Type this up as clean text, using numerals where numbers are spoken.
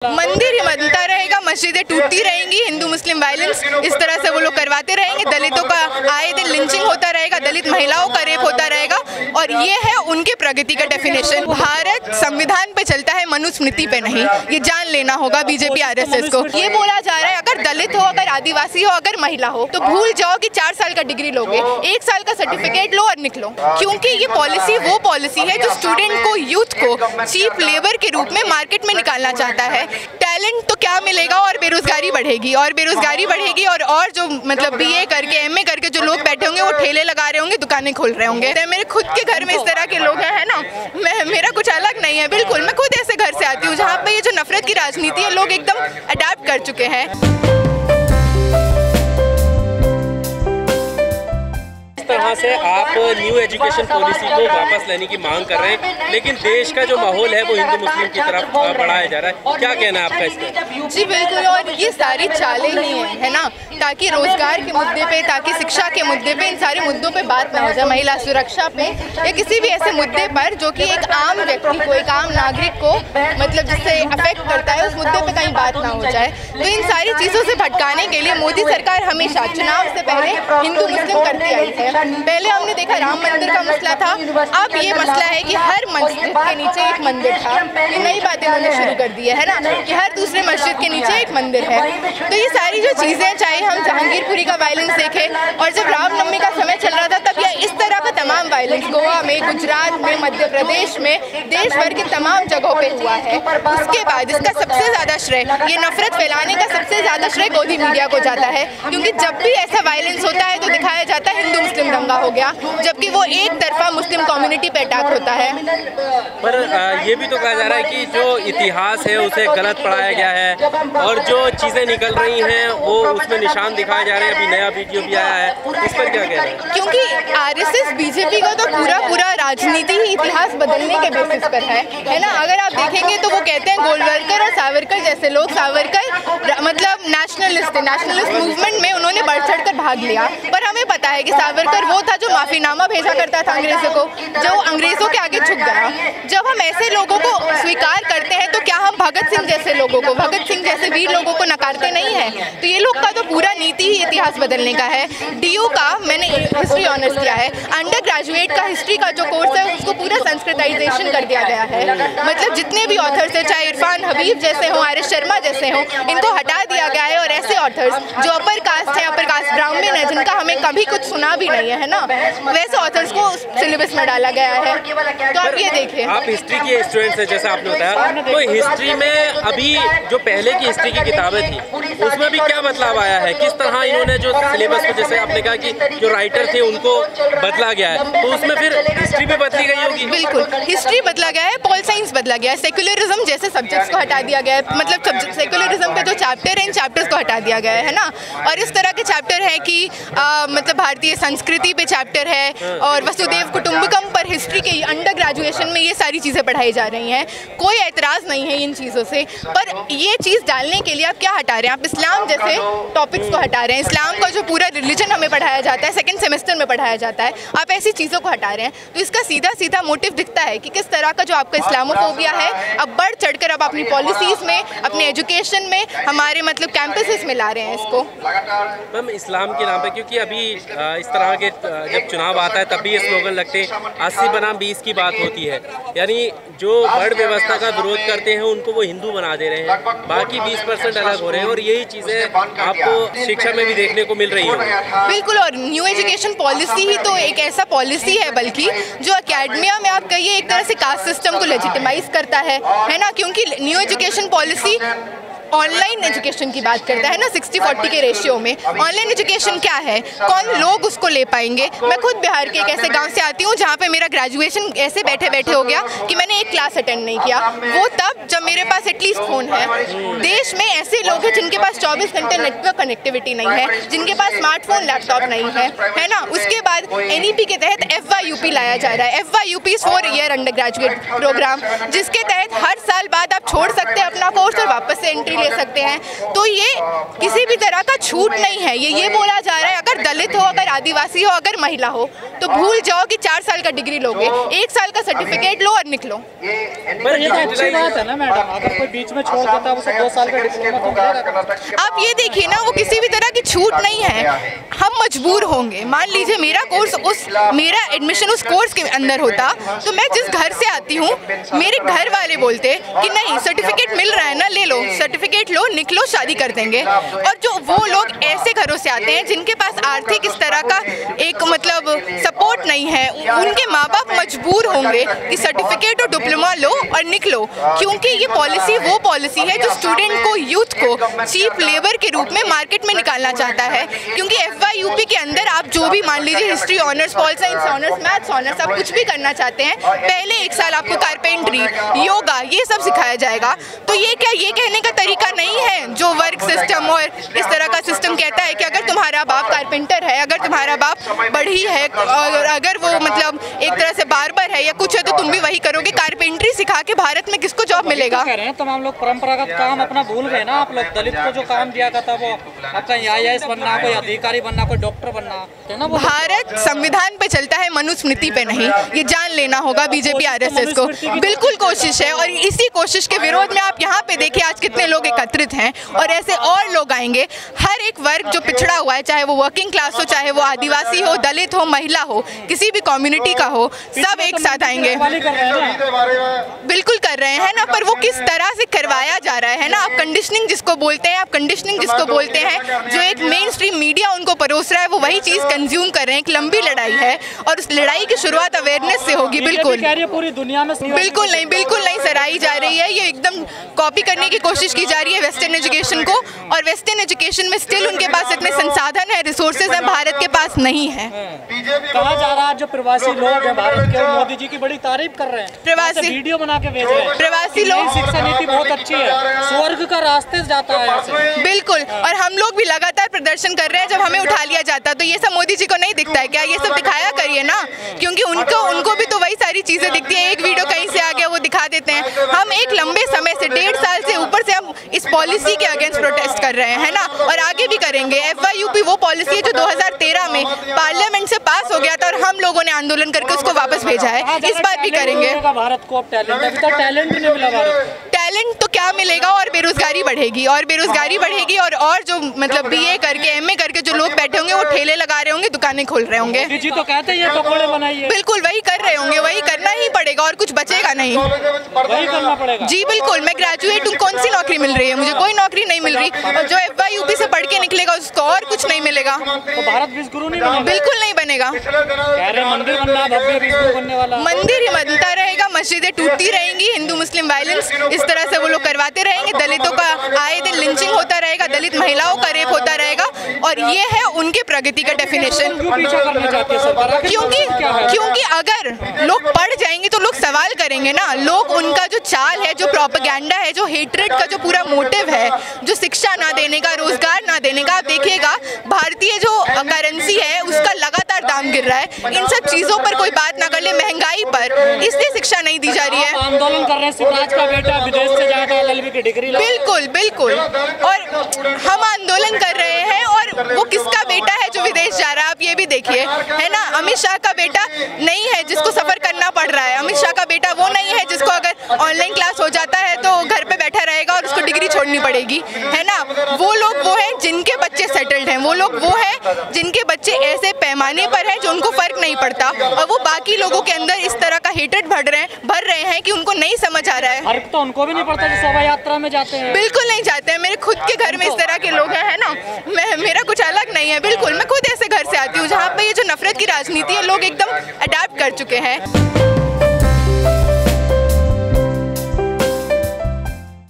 मंदिर ही बनता रहेगा, मस्जिदें टूटती रहेंगी, हिंदू मुस्लिम वायलेंस इस तरह से वो लोग करवाते रहेंगे, दलितों का आए दिन लिंचिंग होता रहेगा, दलित महिलाओं का रेप होता रहेगा। और ये है उनके प्रगति का डेफिनेशन। भारत संविधान पे चलता है, मनुस्मृति पे नहीं। ये जान लेना होगा बीजेपी आरएसएस को। ये बोला जा रहा है अगर दलित हो, अगर आदिवासी हो, अगर महिला हो तो भूल जाओ कि 4 साल का डिग्री लोगे, 1 साल का सर्टिफिकेट लो और निकलो, क्योंकि ये पॉलिसी वो पॉलिसी है जो स्टूडेंट को, यूथ को चीप लेबर के रूप में मार्केट में निकालना चाहता है। टैलेंट तो क्या मिलेगा, और बेरोजगारी बढ़ेगी, और बेरोजगारी बढ़ेगी, और जो मतलब बीए करके एमए करके जो लोग बैठे होंगे वो ठेले लगा रहे होंगे, दुकानें खोल रहे होंगे। तो मेरे खुद के घर में इस तरह के लोग हैं ना, मेरा कुछ अलग नहीं है। बिल्कुल, मैं खुद ऐसे घर से आती हूँ जहाँ पे ये जो नफरत की राजनीति है लोग एकदम अडैप्ट कर चुके हैं। तरह से आप न्यू एजुकेशन पॉलिसी को वापस लेने की मांग कर रहे हैं, लेकिन देश का जो माहौल है वो हिंदू मुस्लिम की तरफ बढ़ाया जा रहा है, क्या कहना है आपका इसमें? जी बिल्कुल, और ये सारी चालें ही हैं, है ना, ताकि रोजगार के मुद्दे पे, ताकि शिक्षा के मुद्दे पे, इन सारे मुद्दों पे बात ना हो जाए, महिला सुरक्षा पे या किसी भी ऐसे मुद्दे पर जो कि एक आम व्यक्ति को, एक आम नागरिक को मतलब जिससे अफेक्ट करता है, उस मुद्दे पे कहीं बात ना हो जाए। तो इन सारी चीज़ों से भटकाने के लिए मोदी सरकार हमेशा चुनाव से पहले हिंदू मुस्लिम करती आई है। पहले हमने देखा राम मंदिर का मसला था, अब ये मसला है कि हर मस्जिद के नीचे एक मंदिर था। ये नई बातें उन्होंने शुरू कर दी है ना, कि हर दूसरे मस्जिद के नीचे एक मंदिर है। तो ये सारी जो चीज़ें, चाहे हम जहांगीरपुरी का वायलेंस देखें, और जब रामनवमी का समय चल रहा था तब यह इस तरह का तमाम वायलेंस गोवा में, गुजरात में, मध्य प्रदेश में, देश भर की तमाम जगहों पे हुआ है। उसके बाद इसका सबसे ज़्यादा श्रेय, ये नफरत फैलाने का सबसे ज़्यादा श्रेय गोदी मीडिया को जाता है, क्योंकि जब भी ऐसा वायलेंस होता है तो दिखाया जाता है हिंदू मुस्लिम दंगा हो गया, जबकि वो एक तरफा मुस्लिम कम्युनिटी पे अटैक होता है। पर ये भी तो कहा जा रहा है कि जो इतिहास है उसे गलत पढ़ाया गया है, और जो चीज़ें निकल रही हैं वो उसमें निशान दिखाए जा रहे हैं। अभी नया वीडियो भी आया है, इस पर क्या कह रहे हैं? क्योंकि आरएसएस बीजेपी का तो पूरा राजनीति ही इतिहास बदलने के बेसिस पर है ना। अगर आप देखेंगे तो वो कहते हैं गोलवलकर और सावरकर जैसे लोग, सावरकर मतलब नेशनलिस्ट मूवमेंट में उन्होंने बढ़ चढ़ कर भाग लिया, पर हमें पता है कि सावरकर वो था जो माफीनामा भेजा करता था अंग्रेजों को, जो अंग्रेजों के आगे झुक गया। जब हम ऐसे लोगों को स्वीकार करते हैं तो क्या हम भगत सिंह जैसे लोगों को, भगत सिंह जैसे वीर लोगों को नकारते नहीं हैं? तो ये लोग का तो पूरा नीति ही इतिहास बदलने का है। डीयू का मैंने हिस्ट्री ऑनर्स किया है, अंडर ग्रेजुएट का हिस्ट्री का जो कोर्स है उसको पूरा संस्कृताइजेशन कर दिया गया है। मतलब जितने भी ऑथर्स हैं, चाहे इरफान हबीब जैसे हों, आरिश शर्मा जैसे हों, इनको हटा दिया गया है, और ऐसे ऑथर्स जो अपर कास्ट है, अपर कास्ट ब्राह्मण है, जिनका हमें कभी कुछ सुना भी नहीं है ना, वैसे ऑथर्स को सिलेबस में डाला गया है। तो आप ये देखिए, आप हिस्ट्री के स्टूडेंट्स हैं जैसा आपने बताया, तो हिस्ट्री में अभी जो पहले की हिस्ट्री की किताबें थी उसमें भी क्या बदलाव आया है? किस तरह इन्होंने जो सिलेबस को, जैसे आपने कहा कि जो राइटर थे उनको बदला गया है, तो उसमें फिर हिस्ट्री भी बदली गई होगी? बिल्कुल, हिस्ट्री बदला गया है, पॉल साइंस बदला गया है, सेक्युलरिज्म जैसे सब्जेक्ट्स को हटा दिया गया है। मतलब सेक्युलरिज्म के जो चैप्टर हैं, इन चैप्टर्स को हटा दिया गया है ना। और इस तरह के चैप्टर है कि मतलब भारतीय संस्कृति पे चैप्टर है, और वसुदेव कुटुंबकम पर हिस्ट्री के अंडर ग्रेजुएशन में ये सारी चीज़ें पढ़ाई जा रही हैं। कोई एतराज़ नहीं है इन चीज़ों से, पर ये चीज़ डालने के लिए आप क्या हटा रहे हैं? आप इस्लाम जैसे टॉपिक्स को हटा रहे हैं। इस्लाम का जो पूरा रिलीजन हमें पढ़ाया जाता है, सेकंड सेमेस्टर में पढ़ाया जाता है, आप ऐसी चीज़ों को हटा रहे हैं। तो इसका सीधा सीधा मोटिव दिखता है कि किस तरह का जो आपका इस्लामोफोबिया है, अब बढ़ चढ़कर आप अपनी पॉलिसीज़ में, अपने एजुकेशन में, हमारे मतलब कैंपसेस में ला रहे हैं इसको। मैम, इस्लाम के नाम पे, क्योंकि अभी इस तरह के जब चुनाव आता है तब भी ये स्लोगन लगते हैं 80 बनाम 20 की बात होती है, यानी जो वर्ण व्यवस्था का विरोध करते हैं उनको वो हिंदू बना दे रहे हैं, बाकी 20% अलग हो रहे हैं, और यही चीज़ें आपको शिक्षा में भी देखने को मिल रही है। बिल्कुल, और न्यू एजुकेशन पॉलिसी ही तो एक ऐसा पॉलिसी है बल्कि जो एकेडमिया में आप कहिए एक तरह से कास्ट सिस्टम को लेजिटिमाइज करता है ना, क्योंकि new education policy online education की बात करता है ना, 60-40 के रेशियो में। ऑनलाइन एजुकेशन क्या है, कौन लोग उसको ले पाएंगे? मैं खुद बिहार के एक ऐसे गांव से आती हूँ जहाँ पे मेरा ग्रेजुएशन ऐसे बैठे बैठे हो गया कि मैंने एक क्लास अटेंड नहीं किया, वो तब जब मेरे पास एटलीस्ट फ़ोन है। देश में ऐसे लोग हैं जिनके पास 24 घंटे नेटवर्क कनेक्टिविटी नहीं है, जिनके पास स्मार्टफोन, लैपटॉप नहीं है ना। उसके बाद NEP के तहत FYUP लाया जा रहा है। FYUP 4 year undergraduate programme, जिसके तहत हर साल बाद आप छोड़ सकते हैं अपना कोर्स और वापस से एंट्री ले सकते हैं। तो ये किसी भी तरह का छूट नहीं है। ये बोला जा रहा है अगर दलित हो, अगर आदिवासी हो, अगर महिला हो तो भूल जाओ कि 4 साल का डिग्री लोगे, 1 साल का सर्टिफिकेट लो और निकलो। पर ये तो अच्छी बात है ना मैडम, अगर कोई बीच में छोड़ देता है उसे 2 साल का डिप्लोमा तो मिलेगा। आप ये देखिए ना, वो किसी भी तरह की छूट नहीं है। हम मजबूर होंगे, मान लीजिए मेरा एडमिशन उस कोर्स के अंदर होता तो मैं जिस घर से आती हूँ मेरे घर वाले बोलते कि नहीं सर्टिफिकेट मिल रहा है ना, ले लो सर्टिफिकेट, लो निकलो, शादी कर देंगे। और जो वो लोग ऐसे घरों से आते हैं जिनके पास आर्थिक इस तरह का एक मतलब सपोर्ट नहीं है, उनके माँ बाप मजबूर होंगे कि सर्टिफिकेट और डिप्लोमा लो और निकलो, क्योंकि ये पॉलिसी वो पॉलिसी है जो स्टूडेंट को, यूथ को चीप लेबर के रूप में मार्केट में निकालना चाहता है। क्योंकि FYUP के अंदर आप जो भी मान लीजिए history honours, pol science honours, maths honours, आप कुछ भी करना चाहते हैं, पहले 1 साल आपको कारपेंट्री, योगा, ये सब सिखाया जाएगा। तो ये क्या ये कहने का तरीका नहीं है जो वर्क सिस्टम और इस तरह का सिस्टम कहता है कि अगर तुम्हारा बाप कारपेंटर है, अगर तुम्हारा बाप बढ़ी है और अगर वो मतलब एक तरह से बार्बर है या कुछ है तो तुम भी वही करोगे। कारपेंट्री सिखा के भारत में किसको जॉब मिलेगा? कह रहे हैं तमाम लोग परंपरागत काम अपना भूल गए ना। आप लोग दलित को जो काम दिया था वो आपका IAS बनना, कोई अधिकारी बनना, कोई डॉक्टर बनना है ना। भारत संविधान पे चलता है, मनुस्मृति पे नहीं, ये जान लेना होगा BJP RSS को। बिल्कुल कोशिश है और इसी कोशिश के विरोध में आप यहाँ पे देखिए आज कितने लोग एकत्रित हैं और ऐसे और लोग आएंगे। हर एक वर्ग जो पिछड़ा हुआ है, चाहे वो वर्किंग क्लास हो, चाहे वो आदिवासी हो, दलित हो, महिला हो, किसी भी कम्युनिटी का हो, सब एक साथ आएंगे। बिल्कुल कर रहे हैं ना, पर वो किस तरह से करवाया जा रहा है ना। आप कंडीशनिंग जिसको बोलते हैं, आप कंडीशनिंग जिसको बोलते हैं, जो एक मेन स्ट्रीम मीडिया उनको परोस रहा है, वो वही चीज़ कंज्यूम कर रहे हैं। एक लंबी लड़ाई है और उस लड़ाई की शुरुआत अवेयरनेस से होगी। बिल्कुल पूरी दुनिया में बिल्कुल नहीं सराही जा रही है। ये एकदम कॉपी करने की कोशिश की जा रही है वेस्टर्न एजुकेशन को, और वेस्टर्न एजुकेशन में स्टिल उनके पास इतने संसाधन है, रिसोर्सेज हैं, भारत के पास नहीं है। कहा जा रहा है जो प्रवासी लोग हैं भारत के, मोदी जी की बड़ी तारीफ कर रहे हैं, प्रवासी वीडियो बना के भेज रहे हैं। प्रवासी लोग, शिक्षा नीति बहुत अच्छी है, स्वर्ग का रास्ते जाता है। बिल्कुल, और हम लोग भी लगातार प्रदर्शन कर रहे हैं। जब हमें उठा लिया जाता तो ये सब मोदी जी को नहीं दिखता है क्या? ये सब दिखाया करिए ना, क्योंकि उनको भी तो वही सारी चीजें दिखती है। एक वीडियो कहीं से आ गया वो दिखा देते हैं। हम एक लंबे समय से 1.5 साल से ऊपर से हम इस पॉलिसी के अगेंस्ट प्रोटेस्ट कर रहे हैं ना, और आगे भी करेंगे। FYUP वो पॉलिसी है जो 2013 में पार्लियामेंट से पास हो गया था और हम लोगों ने आंदोलन करके उसको वापस भेजा है। इस बार भी करेंगे। भारत को अब टैलेंट नहीं मिला। टैलेंट तो क्या मिलेगा, और बेरोजगारी बढ़ेगी और जो मतलब BA करके MA करके जो लोग बैठे होंगे वो ठेले लगा रहे होंगे, दुकानें खोल रहे होंगे। जी तो कहते हैं ये पकोड़े बनाइए। बिल्कुल वही कर रहे होंगे, वही करना ही पड़ेगा और कुछ बचेगा नहीं। वही करना पड़ेगा। जी बिल्कुल, मैं ग्रेजुएट हूँ, कौन सी नौकरी मिल रही है मुझे? कोई नौकरी नहीं मिल रही। और जो FYUP से पढ़ के निकलेगा उसको और कुछ नहीं मिलेगा। तो भारत विश्वगुरु नहीं बनेगा? बिल्कुल नहीं बनेगा। कह रहे मंदिर बनना, भव्य विश्वगुरु बनने वाला। मंदिर ही बनता रहेगा, मस्जिदें टूटती रहेंगी, हिंदू मुस्लिम वायलेंस इस तरह से वो लोग करवाते रहेंगे, दलितों का आए दिन लिंचिंग होता रहेगा, दलित महिलाओं का रेप होता रहेगा, और ये है उनके प्रगति का डेफिनेशन। क्योंकि अगर लोग पढ़ जाएंगे तो लोग सवाल करेंगे ना। लोग उनका जो चाल है, जो प्रोपेगेंडा है, जो हेट्रेड का जो पूरा मोटिव है, जो शिक्षा ना देने का, रोजगार ना देने का, आप देखिएगा भारतीय जो करेंसी है उसका लगातार दाम गिर रहा है। इन सब चीजों पर कोई बात ना कर ले, महंगाई पर, इसलिए शिक्षा नहीं दी जा रही है। आंदोलन कर रहे हैं, शिवराज का बेटा विदेश से जाकर LLB की डिग्री। बिल्कुल, और हम आंदोलन कर रहे हैं, और वो किसका बेटा है जो विदेश जा रहा है? आप ये भी देखिए, है ना। अमित शाह का बेटा नहीं है जिसको सफर करना पड़ रहा है। अमित शाह का बेटा वो नहीं है जिसको अगर ऑनलाइन क्लास हो जाता है तो घर पे बैठा रहेगा और उसको डिग्री छोड़नी पड़ेगी, है ना। वो लोग वो हैं जिनके बच्चे सेटल्ड हैं, वो लोग वो हैं जिनके बच्चे ऐसे पैमाने पर हैं जो उनको फर्क नहीं पड़ता, और वो बाकी लोगों के अंदर इस तरह का हेट्रेड भर रहे हैं कि उनको नहीं समझ आ रहा है। फर्क तो उनको भी नहीं पड़ता जो शोभा यात्रा में जाते हैं। बिल्कुल नहीं जाते हैं। मेरे खुद के घर में इस तरह के लोग हैं, है ना। मेरा कुछ अलग नहीं है। बिल्कुल, मैं खुद ऐसे घर से आती हूँ जहाँ पे ये जो नफरत की राजनीति है लोग एकदम अडॉप्ट कर चुके हैं।